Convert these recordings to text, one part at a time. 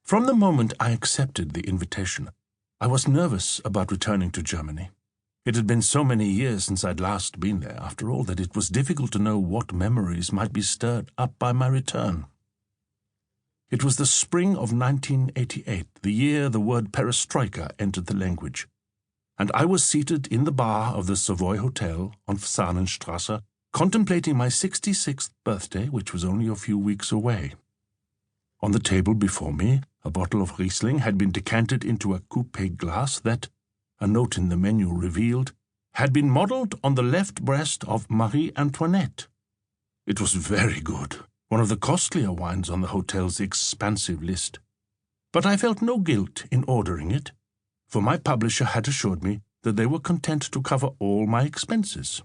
From the moment I accepted the invitation, I was nervous about returning to Germany. It had been so many years since I'd last been there, after all, that it was difficult to know what memories might be stirred up by my return. It was the spring of 1988, the year the word perestroika entered the language, and I was seated in the bar of the Savoy Hotel on Fahnenstrasse, contemplating my 66th birthday, which was only a few weeks away. On the table before me, a bottle of Riesling had been decanted into a coupe glass that, a note in the menu revealed, had been modelled on the left breast of Marie Antoinette. It was very good, one of the costlier wines on the hotel's expansive list. But I felt no guilt in ordering it, for my publisher had assured me that they were content to cover all my expenses.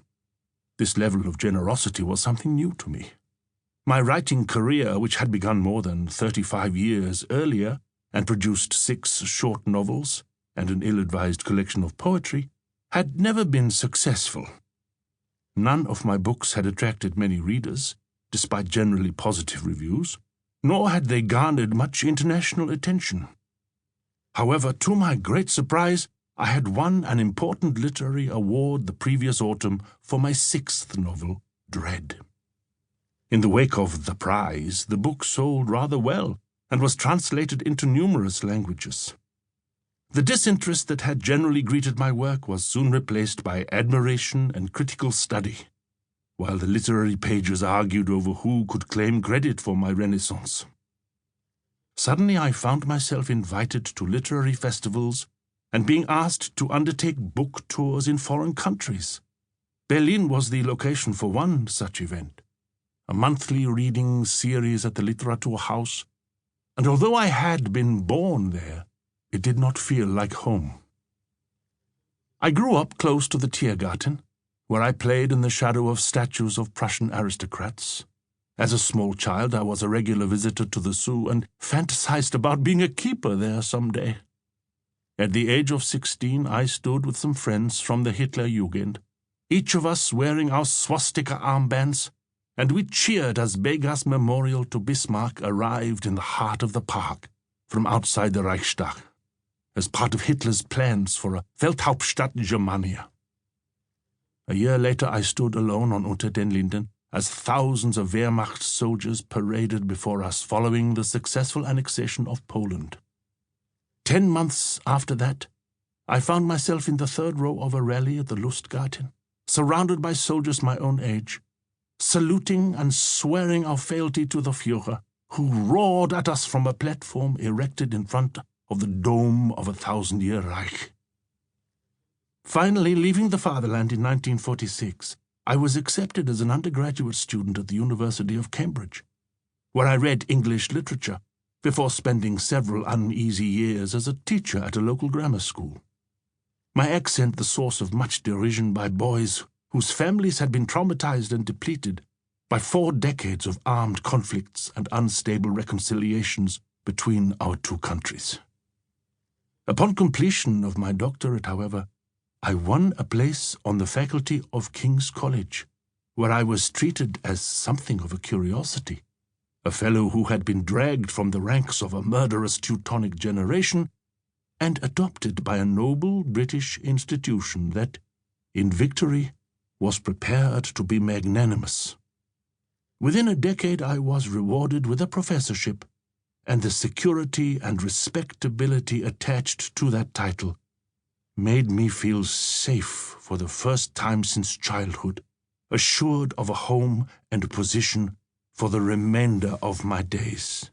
This level of generosity was something new to me. My writing career, which had begun more than 35 years earlier and produced 6 short novels and an ill-advised collection of poetry, had never been successful. None of my books had attracted many readers, despite generally positive reviews, nor had they garnered much international attention. However, to my great surprise, I had won an important literary award the previous autumn for my 6th novel, Dread. In the wake of the prize, the book sold rather well and was translated into numerous languages. The disinterest that had generally greeted my work was soon replaced by admiration and critical study, while the literary pages argued over who could claim credit for my renaissance. Suddenly I found myself invited to literary festivals and being asked to undertake book tours in foreign countries. Berlin was the location for one such event, a monthly reading series at the Literaturhaus, and although I had been born there, it did not feel like home. I grew up close to the Tiergarten, where I played in the shadow of statues of Prussian aristocrats. As a small child, I was a regular visitor to the zoo and fantasized about being a keeper there someday. At the age of 16, I stood with some friends from the Hitlerjugend, each of us wearing our swastika armbands, and we cheered as Bega's memorial to Bismarck arrived in the heart of the park from outside the Reichstag, as part of Hitler's plans for a Welthauptstadt Germania. A year later, I stood alone on Unter den Linden as thousands of Wehrmacht soldiers paraded before us following the successful annexation of Poland. 10 months after that, I found myself in the 3rd row of a rally at the Lustgarten, surrounded by soldiers my own age, saluting and swearing our fealty to the Führer, who roared at us from a platform erected in front of the dome of a 1,000-year Reich. Finally, leaving the fatherland in 1946, I was accepted as an undergraduate student at the University of Cambridge, where I read English literature before spending several uneasy years as a teacher at a local grammar school. My accent the source of much derision by boys whose families had been traumatized and depleted by 4 decades of armed conflicts and unstable reconciliations between our 2 countries. Upon completion of my doctorate, however, I won a place on the faculty of King's College, where I was treated as something of a curiosity, a fellow who had been dragged from the ranks of a murderous Teutonic generation and adopted by a noble British institution that, in victory, was prepared to be magnanimous. Within a decade I was rewarded with a professorship, and the security and respectability attached to that title made me feel safe for the first time since childhood, assured of a home and position for the remainder of my days.